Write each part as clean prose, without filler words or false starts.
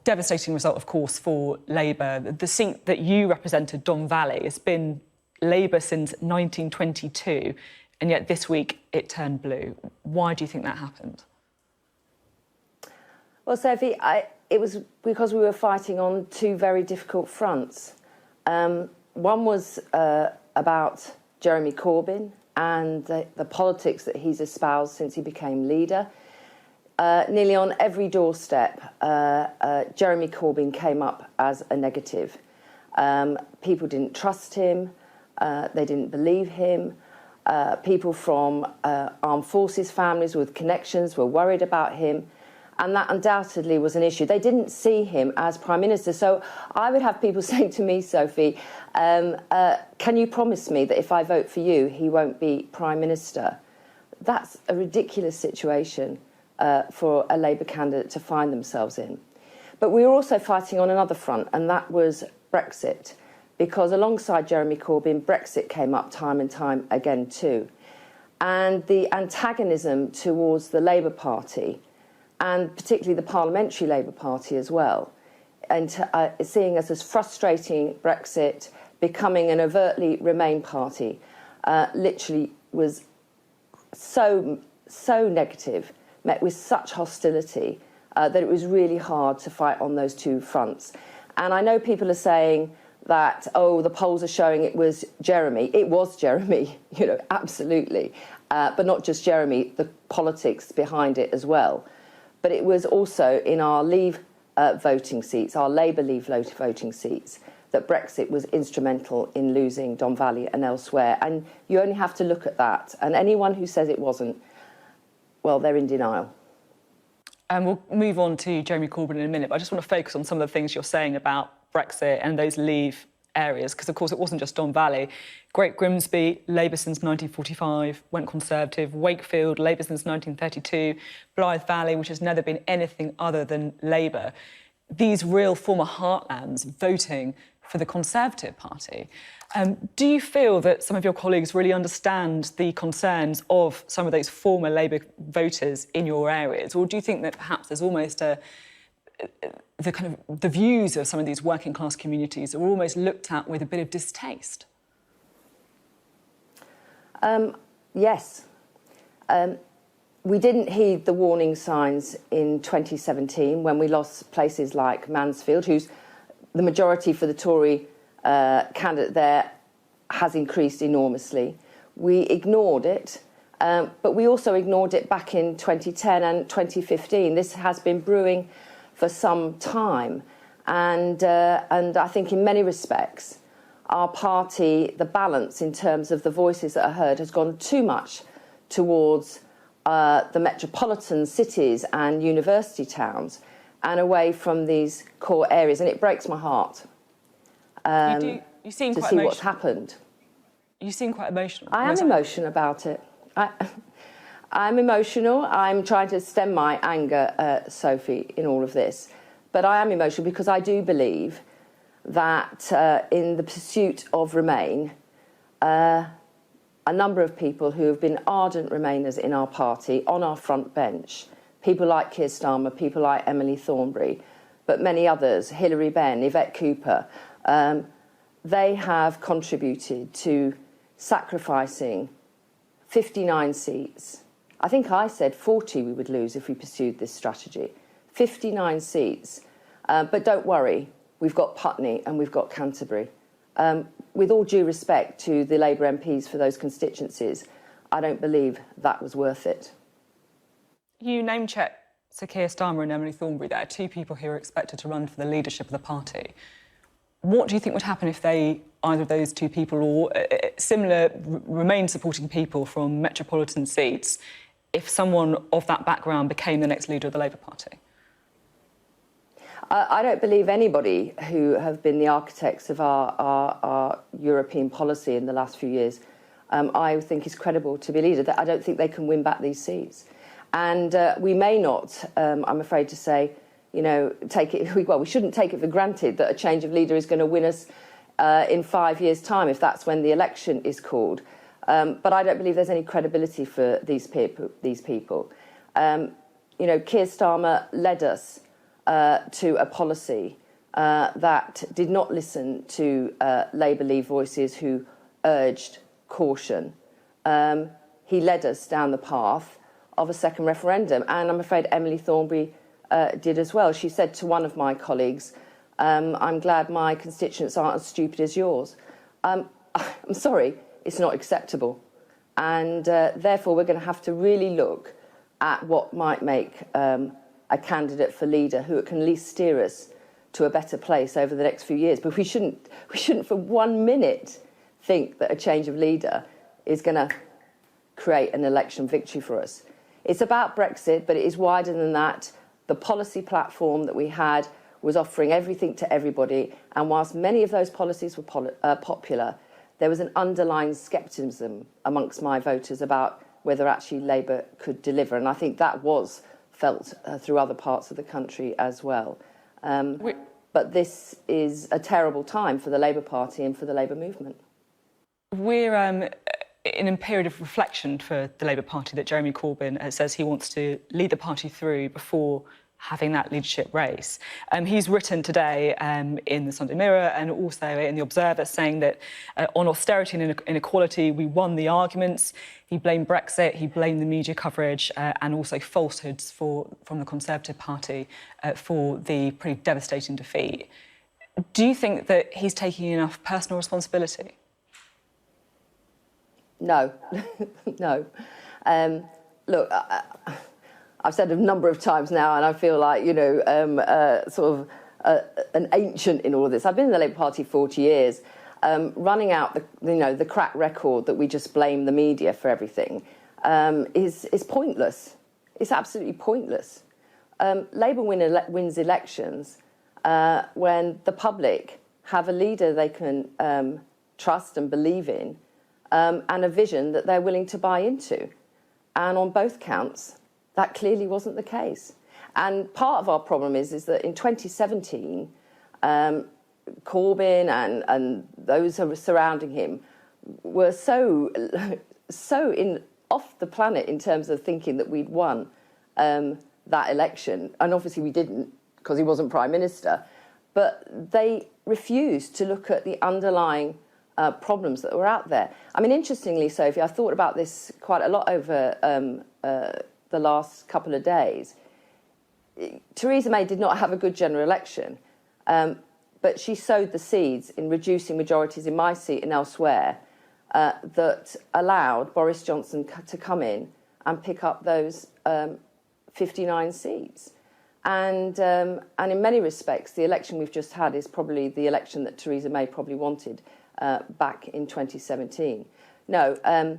Devastating result, of course, for Labour. The seat that you represented, Don Valley, has been Labour since 1922, and yet this week it turned blue. Why do you think that happened? Well, Sophie, it was because we were fighting on two very difficult fronts. One was about Jeremy Corbyn and the politics that he's espoused since he became leader. Nearly on every doorstep, Jeremy Corbyn came up as a negative. People didn't trust him, they didn't believe him. People from armed forces families with connections were worried about him, and that undoubtedly was an issue. They didn't see him as Prime Minister. So I would have people saying to me, Sophie, can you promise me that if I vote for you, he won't be Prime Minister? That's a ridiculous situation for a Labour candidate to find themselves in. But we were also fighting on another front, and that was Brexit, because alongside Jeremy Corbyn, Brexit came up time and time again too. And the antagonism towards the Labour Party, and particularly the Parliamentary Labour Party as well, and seeing us as frustrating Brexit, becoming an overtly Remain party, literally was so negative, met with such hostility that it was really hard to fight on those two fronts. And I know people are saying that, oh, the polls are showing it was Jeremy. It was Jeremy, you know, absolutely. But not just Jeremy, the politics behind it as well. But it was also in our Leave voting seats, our Labour Leave voting seats, that Brexit was instrumental in losing Don Valley and elsewhere. And you only have to look at that. And anyone who says it wasn't, well, they're in denial. And we'll move on to Jeremy Corbyn in a minute, but I just want to focus on some of the things you're saying about Brexit and those Leave areas, because, of course, it wasn't just Don Valley. Great Grimsby, Labour since 1945, went Conservative. Wakefield, Labour since 1932. Blythe Valley, which has never been anything other than Labour. These real former heartlands voting for the Conservative Party. Do you feel that some of your colleagues really understand the concerns of some of those former Labour voters in your areas? Or do you think that perhaps there's almost the views of some of these working class communities are almost looked at with a bit of distaste? Yes. We didn't heed the warning signs in 2017 when we lost places like Mansfield, who's the majority for the Tory candidate there has increased enormously. We ignored it, but we also ignored it back in 2010 and 2015. This has been brewing for some time, and I think in many respects our party, the balance in terms of the voices that are heard has gone too much towards the metropolitan cities and university towns and away from these core areas, and it breaks my heart you seem to quite see emotional. what's happened. You seem quite emotional. I am emotional about it. I'm emotional. I'm trying to stem my anger, Sophie, in all of this. But I am emotional because I do believe that in the pursuit of Remain, a number of people who have been ardent Remainers in our party, on our front bench, people like Keir Starmer, people like Emily Thornberry, but many others, Hilary Benn, Yvette Cooper, they have contributed to sacrificing 59 seats. I think I said 40 we would lose if we pursued this strategy. 59 seats. But don't worry, we've got Putney and we've got Canterbury. With all due respect to the Labour MPs for those constituencies, I don't believe that was worth it. You name-check Sir Keir Starmer and Emily Thornberry there, two people who are expected to run for the leadership of the party. What do you think would happen if either of those two people or similar Remain-supporting people from metropolitan seats, if someone of that background became the next leader of the Labour Party? I don't believe anybody who have been the architects of our European policy in the last few years, I think is credible to be leader. I don't think they can win back these seats. And we may not, I'm afraid to say, you know, we shouldn't take it for granted that a change of leader is going to win us in 5 years' time, if that's when the election is called. But I don't believe there's any credibility for these people. You know, Keir Starmer led us to a policy that did not listen to Labour Leave voices who urged caution. He led us down the path of a second referendum, and I'm afraid Emily Thornberry did as well. She said to one of my colleagues, I'm glad my constituents aren't as stupid as yours. I'm sorry, it's not acceptable. And therefore, we're going to have to really look at what might make a candidate for leader who can at least steer us to a better place over the next few years. But we shouldn't for 1 minute think that a change of leader is going to create an election victory for us. It's about Brexit, but it is wider than that. The policy platform that we had was offering everything to everybody, and whilst many of those policies were popular, there was an underlying scepticism amongst my voters about whether actually Labour could deliver, and I think that was felt through other parts of the country as well. But this is a terrible time for the Labour Party and for the Labour movement. We're in a period of reflection for the Labour Party that Jeremy Corbyn says he wants to lead the party through before having that leadership race. He's written today in the Sunday Mirror and also in the Observer saying that on austerity and inequality we won the arguments. He blamed Brexit, he blamed the media coverage and also falsehoods from the Conservative Party for the pretty devastating defeat. Do you think that he's taking enough personal responsibility? No, no. Look, I've said a number of times now, and I feel like, you know, sort of an ancient in all of this. I've been in the Labour Party 40 years. Running out the crack record that we just blame the media for everything is pointless. It's absolutely pointless. Labour wins elections when the public have a leader they can trust and believe in, and a vision that they're willing to buy into. And on both counts, that clearly wasn't the case. And part of our problem is that in 2017, Corbyn and those who were surrounding him were so off the planet in terms of thinking that we'd won that election. And obviously we didn't, because he wasn't Prime Minister. But they refused to look at the underlying problems that were out there. I mean, interestingly, Sophie, I've thought about this quite a lot over the last couple of days. Theresa May did not have a good general election, but she sowed the seeds in reducing majorities in my seat and elsewhere that allowed Boris Johnson to come in and pick up those 59 seats. And in many respects, the election we've just had is probably the election that Theresa May probably wanted back in 2017. No,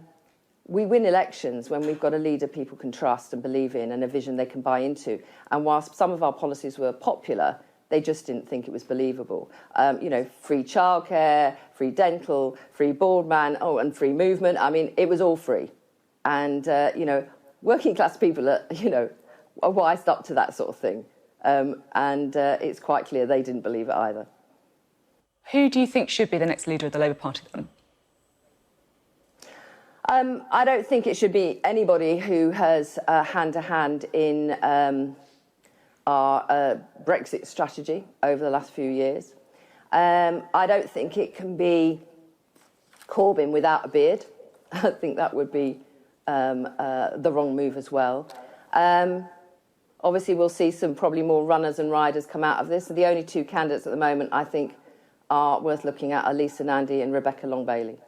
we win elections when we've got a leader people can trust and believe in and a vision they can buy into. And whilst some of our policies were popular, they just didn't think it was believable. You know, free childcare, free dental, free boardman, and free movement. I mean, it was all free. And, you know, working class people are, you know, are wised up to that sort of thing. And it's quite clear they didn't believe it either. Who do you think should be the next leader of the Labour Party then? I don't think it should be anybody who has hand-to-hand in our Brexit strategy over the last few years. I don't think it can be Corbyn without a beard. I think that would be the wrong move as well. Obviously, we'll see some probably more runners and riders come out of this. The only two candidates at the moment, I think, are worth looking at are Lisa Nandy and Rebecca Long-Bailey.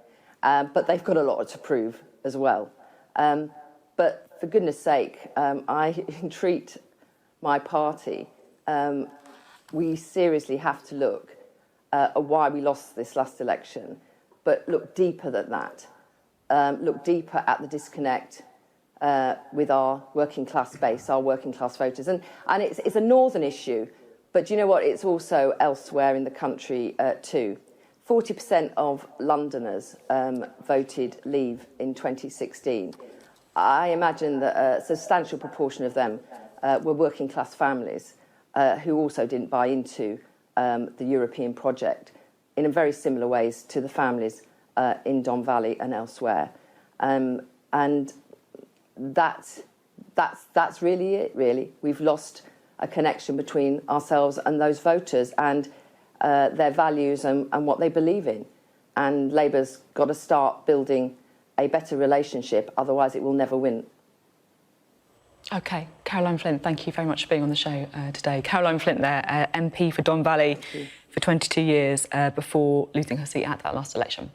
But they've got a lot to prove as well. But for goodness sake, I entreat my party. We seriously have to look at why we lost this last election, but look deeper than that. Look deeper at the disconnect with our working class base, our working class voters. And it's a northern issue, but do you know what? It's also elsewhere in the country too. 40% of Londoners voted Leave in 2016. I imagine that a substantial proportion of them were working class families who also didn't buy into the European project in a very similar ways to the families in Don Valley and elsewhere. And that's really it, really. We've lost a connection between ourselves and those voters and their values and what they believe in. And Labour's got to start building a better relationship, otherwise it will never win. OK, Caroline Flint, thank you very much for being on the show today. Caroline Flint there, MP for Don Valley for 22 years before losing her seat at that last election.